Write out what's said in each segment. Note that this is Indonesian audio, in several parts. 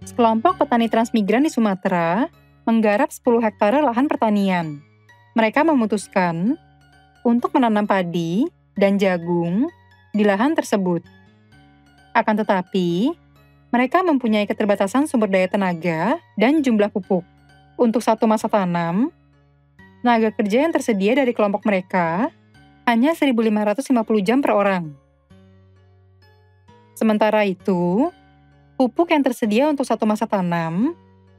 Sekelompok petani transmigran di Sumatera menggarap 10 hektare lahan pertanian. Mereka memutuskan untuk menanam padi dan jagung di lahan tersebut. Akan tetapi, mereka mempunyai keterbatasan sumber daya tenaga dan jumlah pupuk. Untuk satu masa tanam, tenaga kerja yang tersedia dari kelompok mereka hanya 1.550 jam per orang. Sementara itu, pupuk yang tersedia untuk satu masa tanam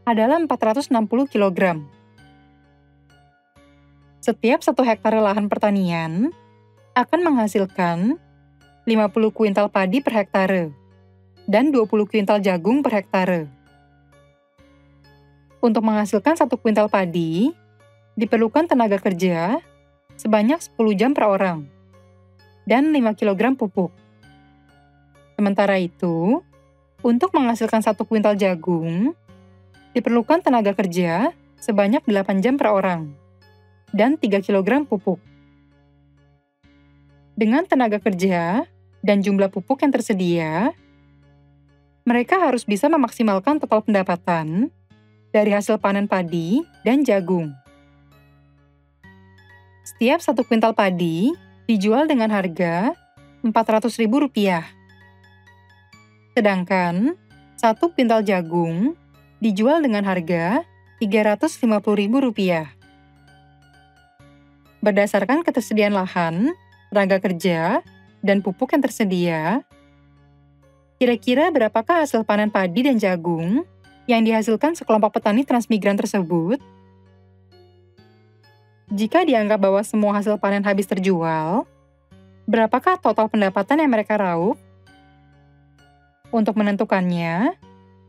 adalah 460 kg. Setiap 1 hektare lahan pertanian akan menghasilkan 50 kuintal padi per hektare dan 20 kuintal jagung per hektare. Untuk menghasilkan 1 kuintal padi, diperlukan tenaga kerja sebanyak 10 jam per orang dan 5 kg pupuk. Sementara itu, untuk menghasilkan 1 kuintal jagung, diperlukan tenaga kerja sebanyak 8 jam per orang dan 3 kg pupuk. Dengan tenaga kerja dan jumlah pupuk yang tersedia, mereka harus bisa memaksimalkan total pendapatan dari hasil panen padi dan jagung. Setiap 1 kuintal padi dijual dengan harga Rp400.000. Sedangkan 1 kuintal jagung dijual dengan harga Rp350.000. Berdasarkan ketersediaan lahan, tenaga kerja, dan pupuk yang tersedia, kira-kira berapakah hasil panen padi dan jagung yang dihasilkan sekelompok petani transmigran tersebut? Jika dianggap bahwa semua hasil panen habis terjual, berapakah total pendapatan yang mereka raup? Untuk menentukannya,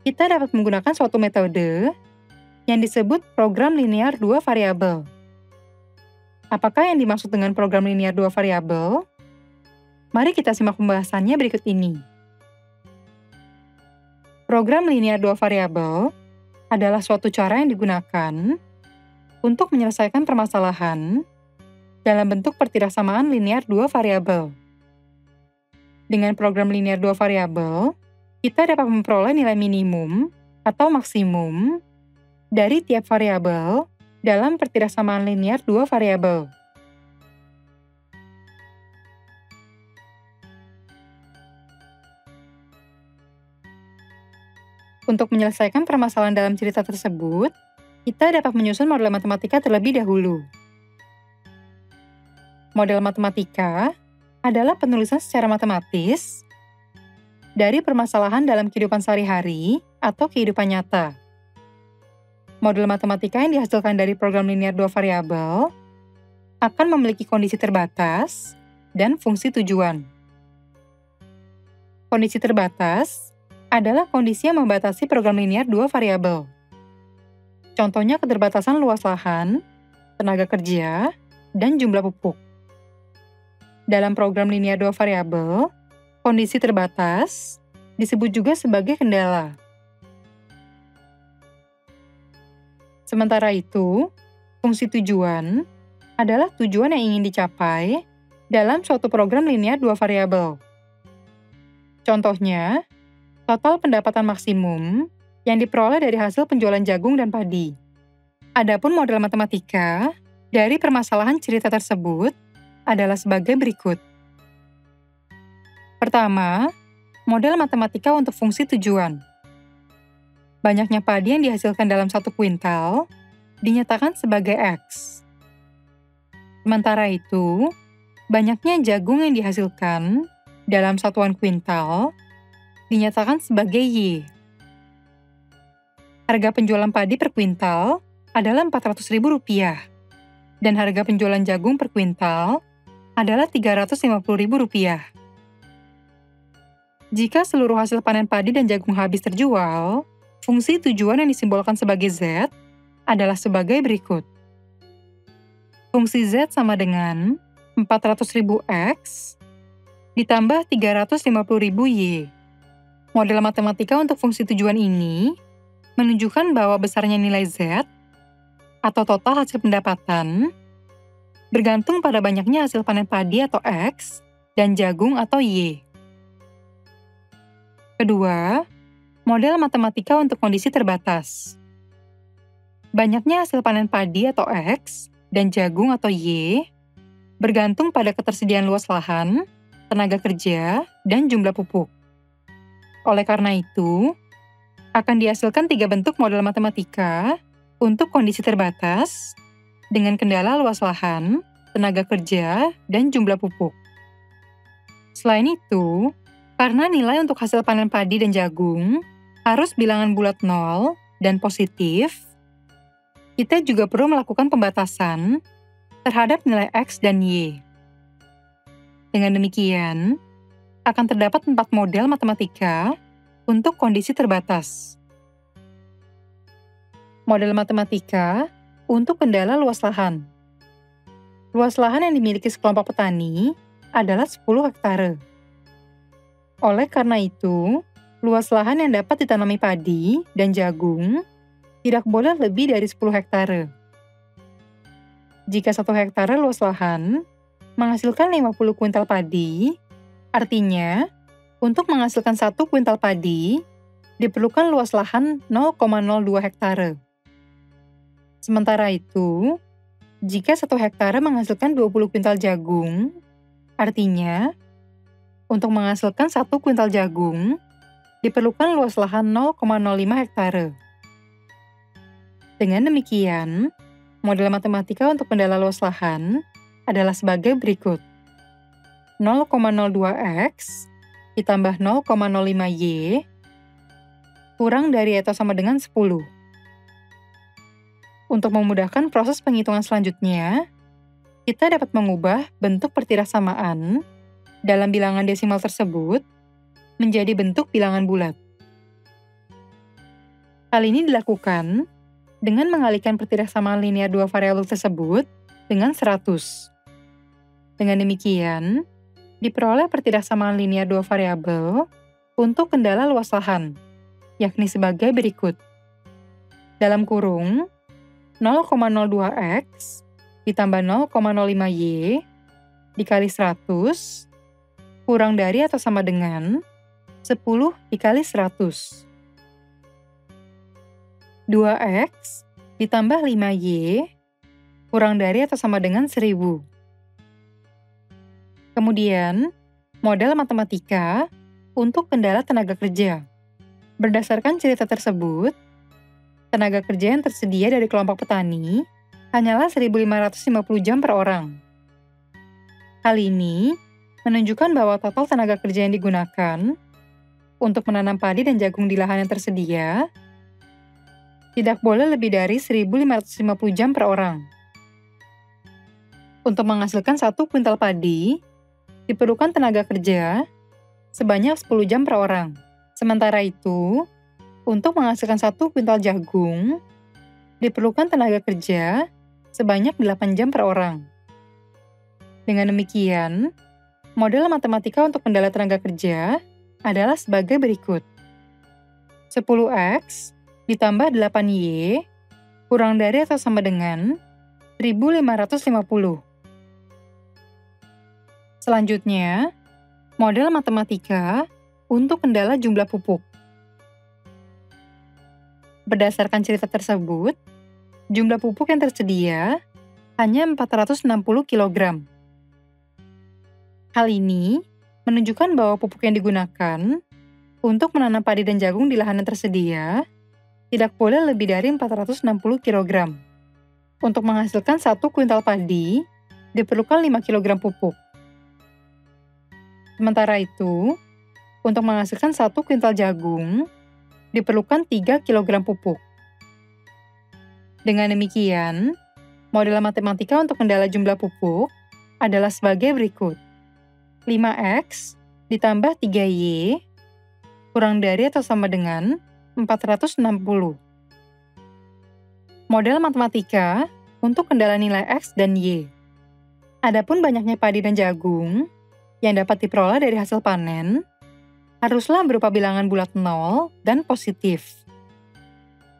kita dapat menggunakan suatu metode yang disebut program linear 2 variabel. Apakah yang dimaksud dengan program linear 2 variabel? Mari kita simak pembahasannya berikut ini. Program linear 2 variabel adalah suatu cara yang digunakan untuk menyelesaikan permasalahan dalam bentuk pertirsamaan linear 2 variabel. Dengan program linear 2 variabel, kita dapat memperoleh nilai minimum atau maksimum dari tiap variabel dalam pertirsamaan linear 2 variabel. Untuk menyelesaikan permasalahan dalam cerita tersebut, kita dapat menyusun model matematika terlebih dahulu. Model matematika adalah penulisan secara matematis dari permasalahan dalam kehidupan sehari-hari atau kehidupan nyata. Model matematika yang dihasilkan dari program linear 2 variabel akan memiliki kondisi terbatas dan fungsi tujuan. Kondisi terbatas adalah kondisi yang membatasi program linear 2 variabel. Contohnya keterbatasan luas lahan, tenaga kerja, dan jumlah pupuk. Dalam program linear 2 variabel, kondisi terbatas disebut juga sebagai kendala. Sementara itu, fungsi tujuan adalah tujuan yang ingin dicapai dalam suatu program linear 2 variabel. Contohnya, total pendapatan maksimum yang diperoleh dari hasil penjualan jagung dan padi. Adapun model matematika dari permasalahan cerita tersebut adalah sebagai berikut. Pertama, model matematika untuk fungsi tujuan. Banyaknya padi yang dihasilkan dalam 1 kuintal dinyatakan sebagai X. Sementara itu, banyaknya jagung yang dihasilkan dalam satuan kuintal dinyatakan sebagai Y. Harga penjualan padi per kuintal adalah Rp400.000 dan harga penjualan jagung per kuintal adalah Rp350.000. Jika seluruh hasil panen padi dan jagung habis terjual, fungsi tujuan yang disimbolkan sebagai Z adalah sebagai berikut. Fungsi Z sama dengan 400.000 X ditambah 350.000 Y. Model matematika untuk fungsi tujuan ini menunjukkan bahwa besarnya nilai Z atau total hasil pendapatan bergantung pada banyaknya hasil panen padi atau X dan jagung atau Y. Kedua, Model matematika untuk kondisi terbatas. Banyaknya hasil panen padi atau X dan jagung atau Y bergantung pada ketersediaan luas lahan, tenaga kerja, dan jumlah pupuk. Oleh karena itu, akan dihasilkan 3 bentuk model matematika untuk kondisi terbatas dengan kendala luas lahan, tenaga kerja, dan jumlah pupuk. Selain itu, karena nilai untuk hasil panen padi dan jagung harus bilangan bulat 0 dan positif, kita juga perlu melakukan pembatasan terhadap nilai X dan Y. Dengan demikian, akan terdapat 4 model matematika untuk kondisi terbatas. Model matematika untuk kendala luas lahan. Luas lahan yang dimiliki sekelompok petani adalah 10 hektare. Oleh karena itu, luas lahan yang dapat ditanami padi dan jagung tidak boleh lebih dari 10 hektare. Jika 1 hektare luas lahan menghasilkan 50 kuintal padi, artinya untuk menghasilkan 1 kuintal padi diperlukan luas lahan 0,02 hektare. Sementara itu, jika 1 hektare menghasilkan 20 kuintal jagung, artinya untuk menghasilkan 1 kuintal jagung diperlukan luas lahan 0,05 hektare. Dengan demikian, model matematika untuk kendala luas lahan adalah sebagai berikut. 0,02x ditambah 0,05y kurang dari atau sama dengan 10. Untuk memudahkan proses penghitungan selanjutnya, kita dapat mengubah bentuk pertirassamaan dalam bilangan desimal tersebut menjadi bentuk bilangan bulat. Hal ini dilakukan dengan mengalihkan pertirassamaan linear dua variabel tersebut dengan 100. Dengan demikian, diperoleh pertirassamaan linear dua variabel untuk kendala luas lahan, yakni sebagai berikut. Dalam kurung, 0,02x ditambah 0,05y dikali 100 kurang dari atau sama dengan 10 dikali 100. 2x ditambah 5y kurang dari atau sama dengan 1000. Kemudian, model matematika untuk kendala tenaga kerja. Berdasarkan cerita tersebut, tenaga kerja yang tersedia dari kelompok petani hanyalah 1.550 jam per orang. Hal ini menunjukkan bahwa total tenaga kerja yang digunakan untuk menanam padi dan jagung di lahan yang tersedia tidak boleh lebih dari 1.550 jam per orang. Untuk menghasilkan 1 kuintal padi, diperlukan tenaga kerja sebanyak 10 jam per orang. Sementara itu, untuk menghasilkan 1 kuintal jagung, diperlukan tenaga kerja sebanyak 8 jam per orang. Dengan demikian, model matematika untuk kendala tenaga kerja adalah sebagai berikut. 10x ditambah 8y kurang dari atau sama dengan 1.550. Selanjutnya, model matematika untuk kendala jumlah pupuk. Berdasarkan cerita tersebut, jumlah pupuk yang tersedia hanya 460 kg. Hal ini menunjukkan bahwa pupuk yang digunakan untuk menanam padi dan jagung di lahan yang tersedia tidak boleh lebih dari 460 kg. Untuk menghasilkan 1 kuintal padi, diperlukan 5 kg pupuk. Sementara itu, untuk menghasilkan 1 kuintal jagung, diperlukan 3 kg pupuk. Dengan demikian, model matematika untuk kendala jumlah pupuk adalah sebagai berikut. 5x ditambah 3y kurang dari atau sama dengan 460. Model matematika untuk kendala nilai X dan Y. Adapun banyaknya padi dan jagung yang dapat diperoleh dari hasil panen haruslah berupa bilangan bulat 0 dan positif.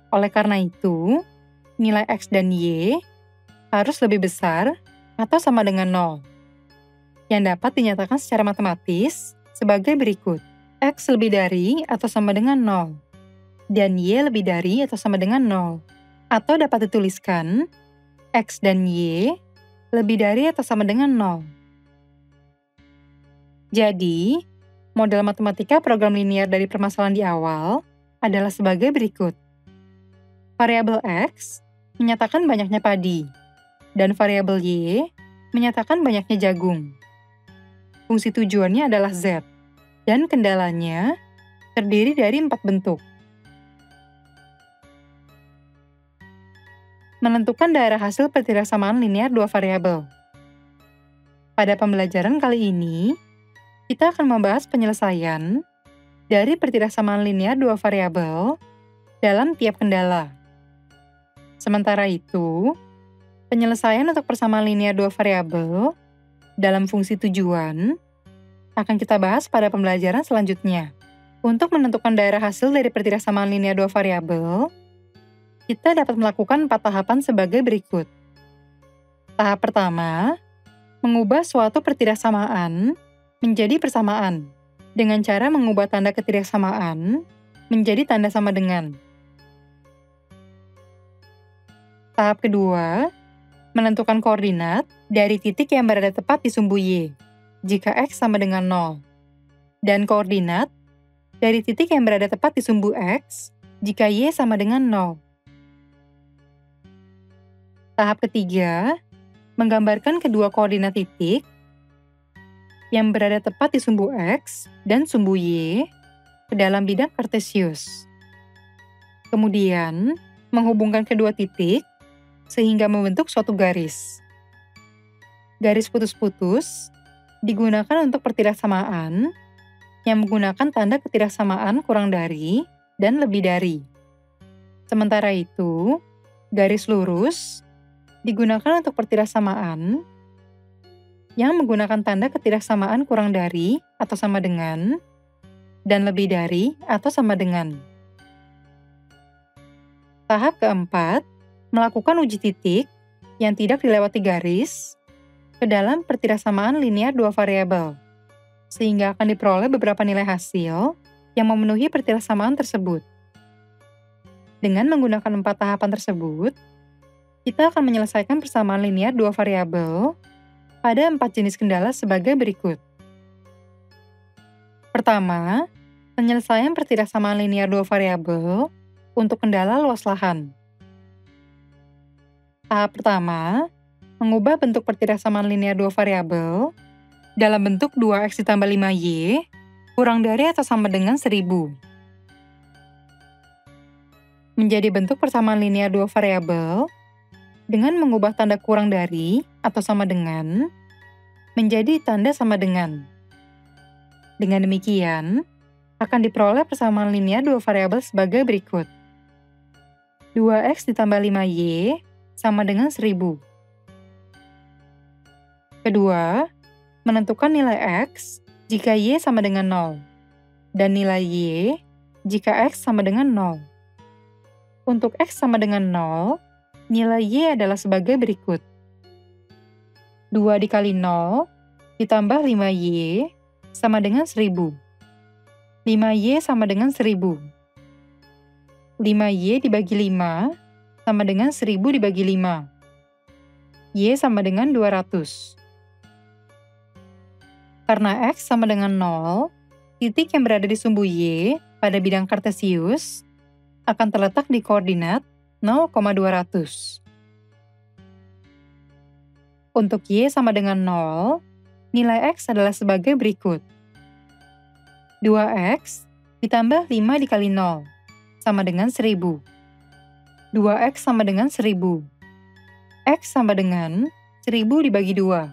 Oleh karena itu, nilai X dan Y harus lebih besar atau sama dengan 0, yang dapat dinyatakan secara matematis sebagai berikut. X lebih dari atau sama dengan 0. dan Y lebih dari atau sama dengan 0. Atau dapat dituliskan, X dan Y lebih dari atau sama dengan 0. Jadi, model matematika program linear dari permasalahan di awal adalah sebagai berikut. Variabel X menyatakan banyaknya padi, dan variabel Y menyatakan banyaknya jagung. Fungsi tujuannya adalah Z, dan kendalanya terdiri dari 4 bentuk. Menentukan daerah hasil pertirsamaan linear dua variabel. Pada pembelajaran kali ini, kita akan membahas penyelesaian dari pertirsamaan linear dua variabel dalam tiap kendala. Sementara itu, penyelesaian untuk persamaan linear dua variabel dalam fungsi tujuan akan kita bahas pada pembelajaran selanjutnya. Untuk menentukan daerah hasil dari pertirsamaan linear dua variabel, kita dapat melakukan 4 tahapan sebagai berikut. Tahap pertama, mengubah suatu pertirsamaan menjadi persamaan dengan cara mengubah tanda ketirsamaan menjadi tanda sama dengan. Tahap kedua, menentukan koordinat dari titik yang berada tepat di sumbu Y jika X sama dengan 0, dan koordinat dari titik yang berada tepat di sumbu X jika Y sama dengan 0. Tahap ketiga, menggambarkan kedua koordinat titik yang berada tepat di sumbu X dan sumbu Y ke dalam bidang kartesius. Kemudian, menghubungkan kedua titik sehingga membentuk suatu garis. Garis putus-putus digunakan untuk pertirsamaan yang menggunakan tanda ketirsamaan kurang dari dan lebih dari. Sementara itu, garis lurus digunakan untuk pertirsamaan yang menggunakan tanda ketirsamaan kurang dari atau sama dengan dan lebih dari atau sama dengan. Tahap keempat, melakukan uji titik yang tidak dilewati garis ke dalam pertirsamaan linear dua variabel, sehingga akan diperoleh beberapa nilai hasil yang memenuhi pertirsamaan tersebut. Dengan menggunakan 4 tahapan tersebut, kita akan menyelesaikan persamaan linear dua variabel pada 4 jenis kendala sebagai berikut. Pertama, penyelesaian pertirsamaan linear dua variabel untuk kendala luas lahan. Tahap pertama, mengubah bentuk pertirsamaan linear dua variabel dalam bentuk 2x ditambah 5y kurang dari atau sama dengan 1000. Menjadi bentuk persamaan linear dua variabel dengan mengubah tanda kurang dari atau sama dengan menjadi tanda sama dengan. Dengan demikian, akan diperoleh persamaan linear dua variabel sebagai berikut. 2x ditambah 5y sama dengan 1000. Kedua, menentukan nilai x jika y sama dengan 0, dan nilai y jika x sama dengan 0. Untuk x sama dengan 0, nilai y adalah sebagai berikut. 2 dikali 0 ditambah 5y sama dengan 1000. 5y sama dengan 1000. 5y dibagi 5 sama dengan 1000 dibagi 5. Y sama dengan 200. Karena x sama dengan 0, titik yang berada di sumbu y pada bidang kartesius akan terletak di koordinat 0,200. Untuk y sama dengan 0, nilai x adalah sebagai berikut. 2x ditambah 5 dikali 0 sama dengan 1000. 2x sama dengan 1000. X sama dengan 1000 dibagi 2.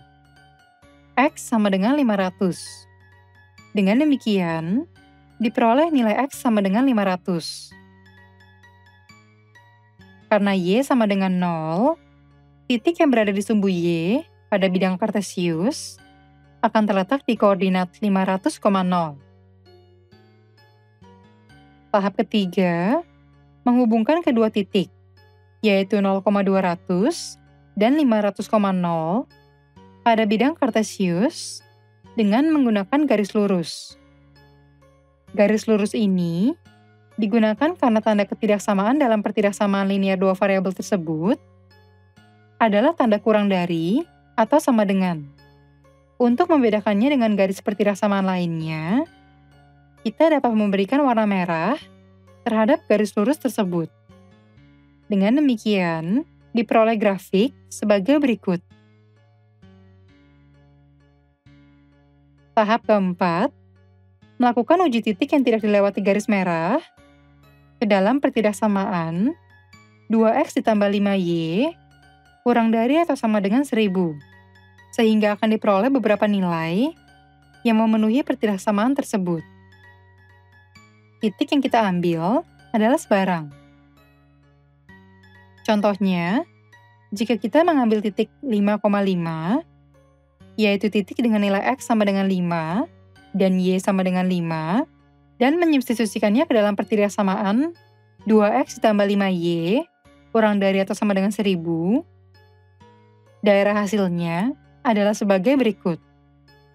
X sama dengan 500. Dengan demikian, diperoleh nilai x sama dengan 500. Karena y sama dengan 0, titik yang berada di sumbu y pada bidang kartesius akan terletak di koordinat 500,0. Tahap ketiga, menghubungkan kedua titik, yaitu 0,200 dan 500,0 pada bidang kartesius dengan menggunakan garis lurus. Garis lurus ini digunakan karena tanda ketidaksamaan dalam pertidaksamaan linear dua variabel tersebut adalah tanda kurang dari atau sama dengan. Untuk membedakannya dengan garis pertidaksamaan lainnya, kita dapat memberikan warna merah terhadap garis lurus tersebut. Dengan demikian, diperoleh grafik sebagai berikut. Tahap keempat, melakukan uji titik yang tidak dilewati garis merah ke dalam pertidaksamaan 2x ditambah 5y kurang dari atau sama dengan 1000, sehingga akan diperoleh beberapa nilai yang memenuhi pertidaksamaan tersebut. Titik yang kita ambil adalah sebarang. Contohnya, jika kita mengambil titik 5,5, yaitu titik dengan nilai x sama dengan 5 dan y sama dengan 5, dan menyubstitusikannya ke dalam pertidaksamaan 2x ditambah 5y kurang dari atau sama dengan 1000, daerah hasilnya adalah sebagai berikut.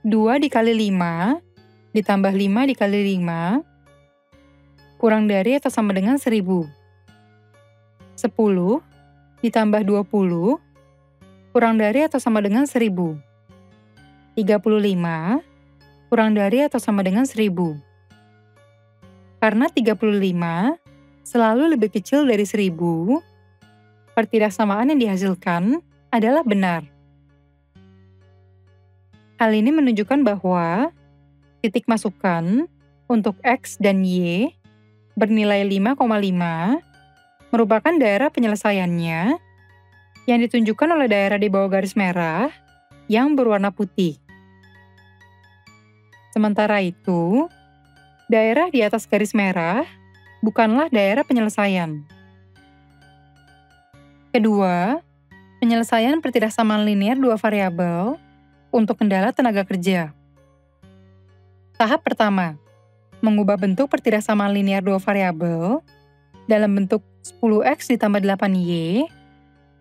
2 dikali 5 ditambah 5 dikali 5 kurang dari atau sama dengan 1000. 10 ditambah 20 kurang dari atau sama dengan 1000. 35 kurang dari atau sama dengan 1000. Karena 35 selalu lebih kecil dari 1000, pertidaksamaan yang dihasilkan adalah benar. Hal ini menunjukkan bahwa titik masukan untuk x dan y bernilai 5,5 merupakan daerah penyelesaiannya yang ditunjukkan oleh daerah di bawah garis merah yang berwarna putih. Sementara itu, daerah di atas garis merah bukanlah daerah penyelesaian. Kedua, penyelesaian pertidaksamaan linear dua variabel untuk kendala tenaga kerja. Tahap pertama, mengubah bentuk pertidaksamaan linear dua variabel dalam bentuk 10x ditambah 8y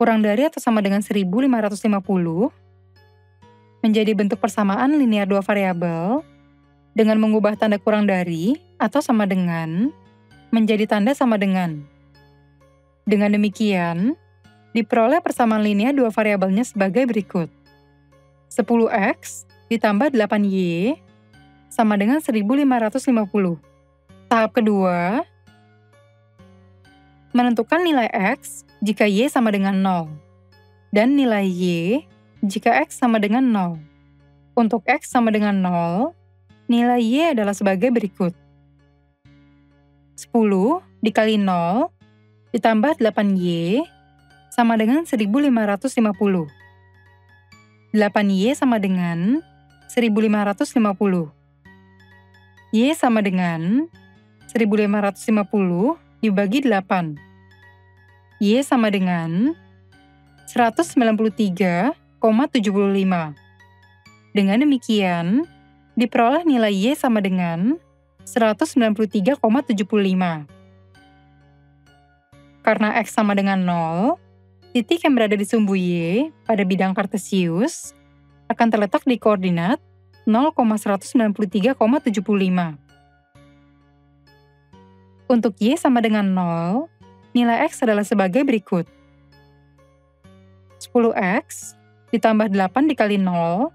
kurang dari atau sama dengan 1550 menjadi bentuk persamaan linear dua variabel dengan mengubah tanda kurang dari atau sama dengan menjadi tanda sama dengan. Dengan demikian, diperoleh persamaan linear dua variabelnya sebagai berikut. 10x ditambah 8y sama dengan 1550. Tahap kedua, menentukan nilai x jika y sama dengan 0, dan nilai y jika x sama dengan 0. Untuk x sama dengan 0, nilai y adalah sebagai berikut. 10 dikali 0 ditambah 8y sama dengan 1550. 8y sama dengan 1550. Y sama dengan 1550 dibagi 8. Y sama dengan 193,75. Dengan demikian, diperoleh nilai Y sama dengan 193,75. Karena X sama dengan 0, titik yang berada di sumbu Y pada bidang kartesius akan terletak di koordinat 0,193,75. Untuk Y sama dengan 0, nilai X adalah sebagai berikut. 10x ditambah 8 dikali 0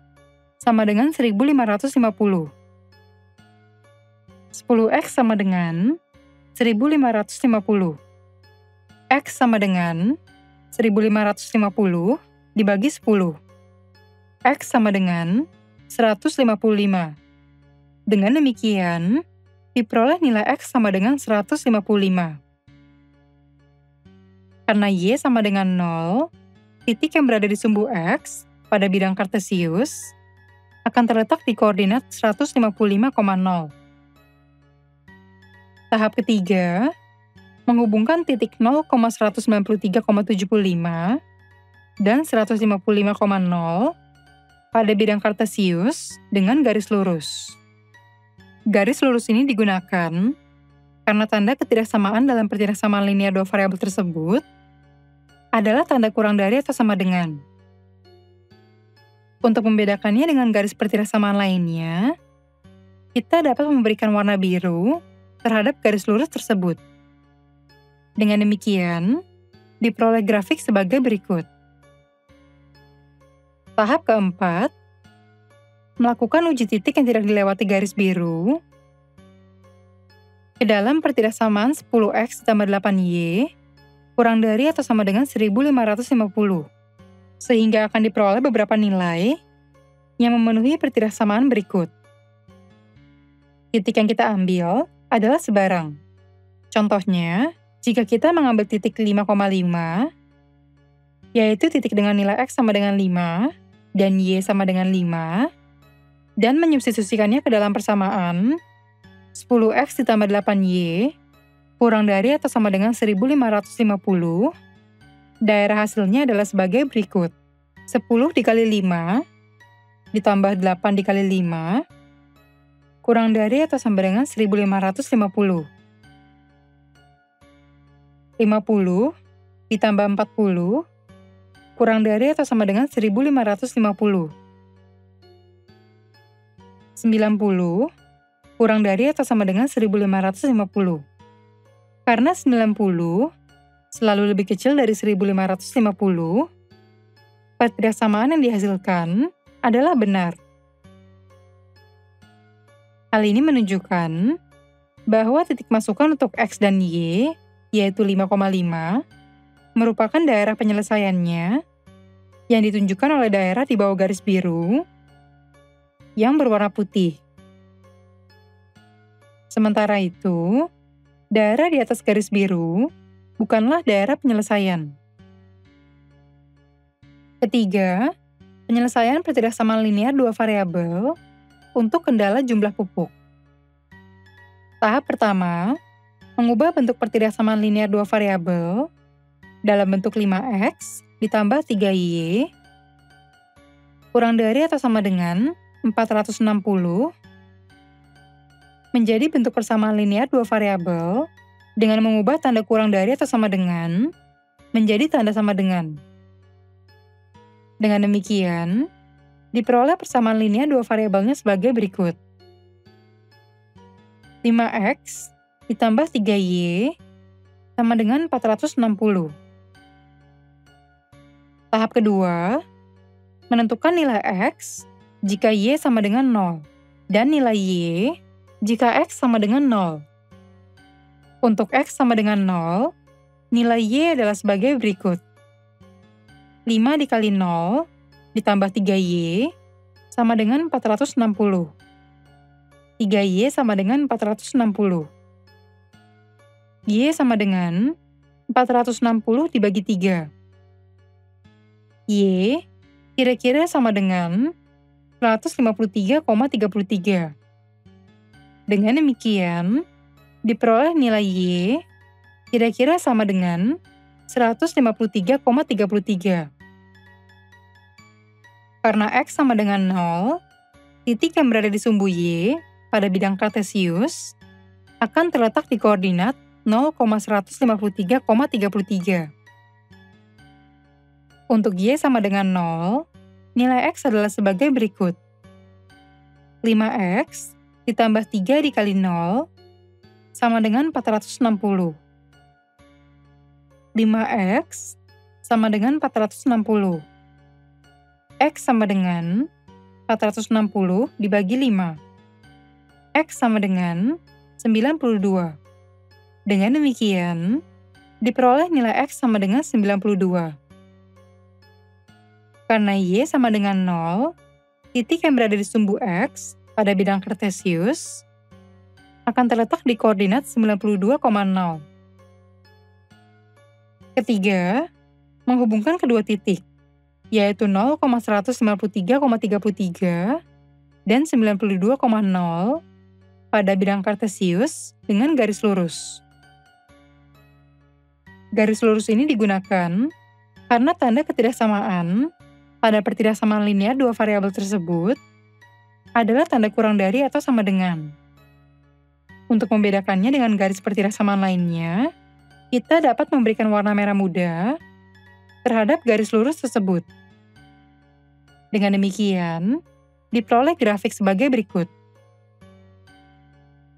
sama dengan 1550. 10x sama dengan 1550. X sama dengan 1550 dibagi 10. X sama dengan 155. Dengan demikian, diperoleh nilai X sama dengan 155. Karena Y sama dengan 0, titik yang berada di sumbu X pada bidang kartesius akan terletak di koordinat 155,0. Tahap ketiga, menghubungkan titik 0,193,75 dan 155,0 pada bidang kartesius dengan garis lurus. Garis lurus ini digunakan karena tanda ketidaksamaan dalam pertidaksamaan linear dua variabel tersebut adalah tanda kurang dari atau sama dengan. Untuk membedakannya dengan garis pertidaksamaan lainnya, kita dapat memberikan warna biru terhadap garis lurus tersebut. Dengan demikian, diperoleh grafik sebagai berikut. Tahap keempat, melakukan uji titik yang tidak dilewati garis biru ke dalam pertidaksamaan 10x ditambah 8y kurang dari atau sama dengan 1550, sehingga akan diperoleh beberapa nilai yang memenuhi pertidaksamaan berikut. Titik yang kita ambil adalah sebarang. Contohnya, jika kita mengambil titik 5,5, yaitu titik dengan nilai x sama dengan 5 dan y sama dengan 5, dan menyubstitusikannya ke dalam persamaan 10x ditambah 8y kurang dari atau sama dengan 1550, daerah hasilnya adalah sebagai berikut. 10 dikali 5 ditambah 8 dikali 5 kurang dari atau sama dengan 1550. 50 ditambah 40 kurang dari atau sama dengan 1550. 90 kurang dari atau sama dengan 1550. Karena 90 selalu lebih kecil dari 1550, pertidaksamaan yang dihasilkan adalah benar. Hal ini menunjukkan bahwa titik masukan untuk x dan y, yaitu 5,5, merupakan daerah penyelesaiannya yang ditunjukkan oleh daerah di bawah garis biru yang berwarna putih. Sementara itu, daerah di atas garis biru bukanlah daerah penyelesaian. Ketiga, penyelesaian pertidaksamaan linear dua variabel untuk kendala jumlah pupuk. Tahap pertama, mengubah bentuk pertidaksamaan linear dua variabel dalam bentuk 5x ditambah 3y kurang dari atau sama dengan 460 menjadi bentuk persamaan linear dua variabel dengan mengubah tanda kurang dari atau sama dengan menjadi tanda sama dengan. Dengan demikian, diperoleh persamaan linear dua variabelnya sebagai berikut. 5x ditambah 3y sama dengan 460. Tahap kedua, menentukan nilai x jika y sama dengan 0 dan nilai y jika x sama dengan 0. Untuk x sama dengan 0, nilai y adalah sebagai berikut. 5 dikali 0 ditambah 3y sama dengan 460. 3y sama dengan 460. Y sama dengan 460 dibagi 3. Y kira-kira sama dengan 153,33. Dengan demikian, diperoleh nilai y kira-kira sama dengan 153,33. Karena x sama dengan 0, titik yang berada di sumbu y pada bidang kartesius akan terletak di koordinat 0,153,33. Untuk y sama dengan 0, nilai x adalah sebagai berikut. 5x ditambah 3 dikali 0 sama dengan 460. 5x sama dengan 460. X sama dengan 460 dibagi 5. X sama dengan 92. Dengan demikian, diperoleh nilai x sama dengan 92. Karena y sama dengan 0, titik yang berada di sumbu x pada bidang kartesius akan terletak di koordinat 92,0. Ketiga, menghubungkan kedua titik, yaitu 0,153,33 dan 92,0 pada bidang kartesius dengan garis lurus. Garis lurus ini digunakan karena tanda ketidaksamaan pada pertidaksamaan linear dua variabel tersebut adalah tanda kurang dari atau sama dengan. Untuk membedakannya dengan garis pertidaksamaan lainnya, kita dapat memberikan warna merah muda terhadap garis lurus tersebut. Dengan demikian, diperoleh grafik sebagai berikut.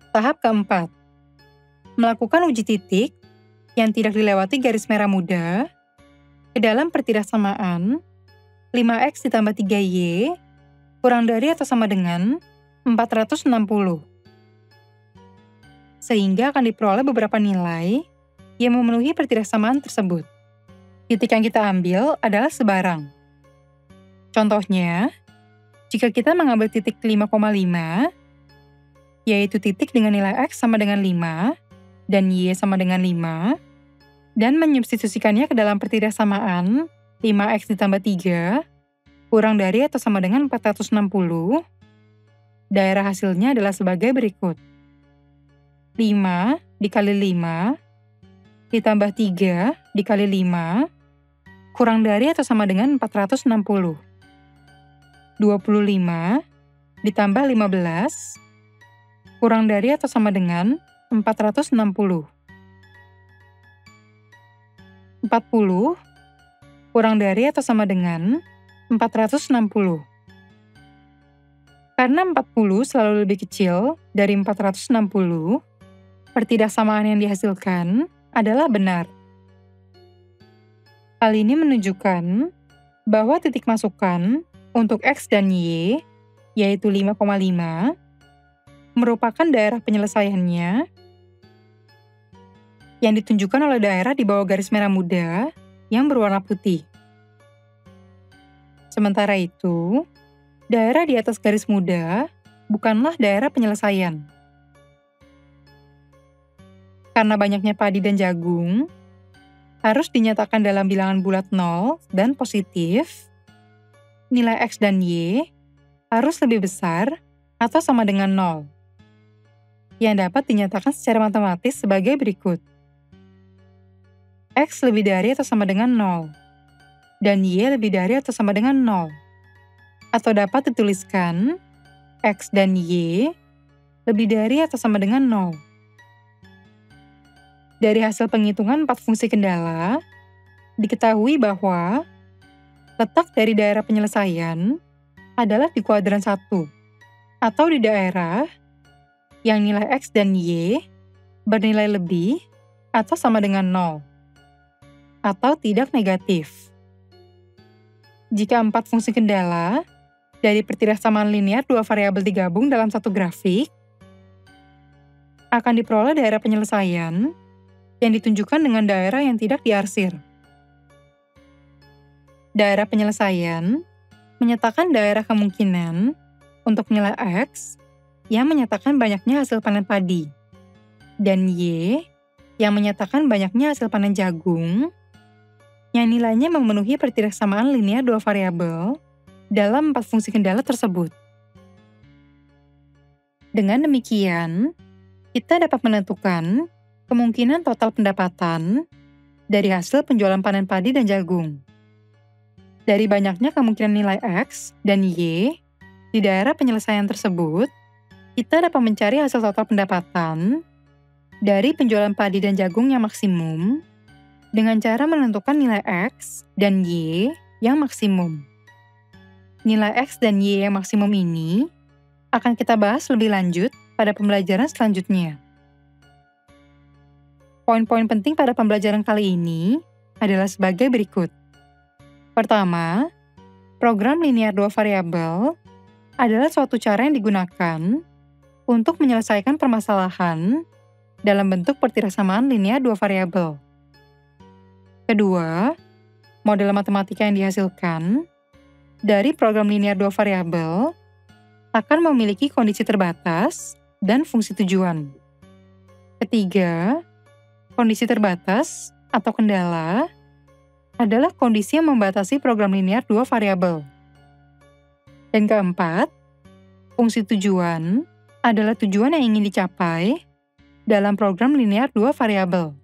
Tahap keempat, melakukan uji titik yang tidak dilewati garis merah muda ke dalam pertidaksamaan 5x ditambah 3y kurang dari atau sama dengan 460. Sehingga akan diperoleh beberapa nilai yang memenuhi pertidaksamaan tersebut. Titik yang kita ambil adalah sebarang. Contohnya, jika kita mengambil titik 5,5, yaitu titik dengan nilai x sama dengan 5 dan y sama dengan 5, dan menyubstitusikannya ke dalam pertidaksamaan 5x ditambah 3 kurang dari atau sama dengan 460, daerah hasilnya adalah sebagai berikut. 5 dikali 5 ditambah 3 dikali 5 kurang dari atau sama dengan 460. 25 ditambah 15 kurang dari atau sama dengan 460. 40 kurang dari atau sama dengan 460. Karena 40 selalu lebih kecil dari 460, pertidaksamaan yang dihasilkan adalah benar. Hal ini menunjukkan bahwa titik masukan untuk x dan y, yaitu 5,5, merupakan daerah penyelesaiannya yang ditunjukkan oleh daerah di bawah garis merah muda yang berwarna putih. Sementara itu, daerah di atas garis muda bukanlah daerah penyelesaian. Karena banyaknya padi dan jagung, harus dinyatakan dalam bilangan bulat 0 dan positif, nilai x dan y harus lebih besar atau sama dengan 0, yang dapat dinyatakan secara matematis sebagai berikut. X lebih dari atau sama dengan 0, dan y lebih dari atau sama dengan 0. Atau dapat dituliskan x dan y lebih dari atau sama dengan 0. Dari hasil penghitungan 4 fungsi kendala, diketahui bahwa letak dari daerah penyelesaian adalah di kuadran 1, atau di daerah yang nilai x dan y bernilai lebih atau sama dengan 0, atau tidak negatif. Jika 4 fungsi kendala dari pertidaksamaan linear 2 variabel digabung dalam satu grafik, akan diperoleh daerah penyelesaian yang ditunjukkan dengan daerah yang tidak diarsir. Daerah penyelesaian menyatakan daerah kemungkinan untuk nilai x yang menyatakan banyaknya hasil panen padi, dan y yang menyatakan banyaknya hasil panen jagung, yang nilainya memenuhi pertidaksamaan linear 2 variabel dalam 4 fungsi kendala tersebut. Dengan demikian, kita dapat menentukan kemungkinan total pendapatan dari hasil penjualan panen padi dan jagung. Dari banyaknya kemungkinan nilai x dan y di daerah penyelesaian tersebut, kita dapat mencari hasil total pendapatan dari penjualan padi dan jagung yang maksimum dengan cara menentukan nilai x dan y yang maksimum. Nilai x dan y yang maksimum ini akan kita bahas lebih lanjut pada pembelajaran selanjutnya. Poin-poin penting pada pembelajaran kali ini adalah sebagai berikut. Pertama, program linear 2 variabel adalah suatu cara yang digunakan untuk menyelesaikan permasalahan dalam bentuk pertidaksamaan linear 2 variabel. Kedua, model matematika yang dihasilkan dari program linear 2 variabel akan memiliki kondisi terbatas dan fungsi tujuan. Ketiga, kondisi terbatas atau kendala adalah kondisi yang membatasi program linear 2 variabel. Dan keempat, fungsi tujuan adalah tujuan yang ingin dicapai dalam program linear 2 variabel.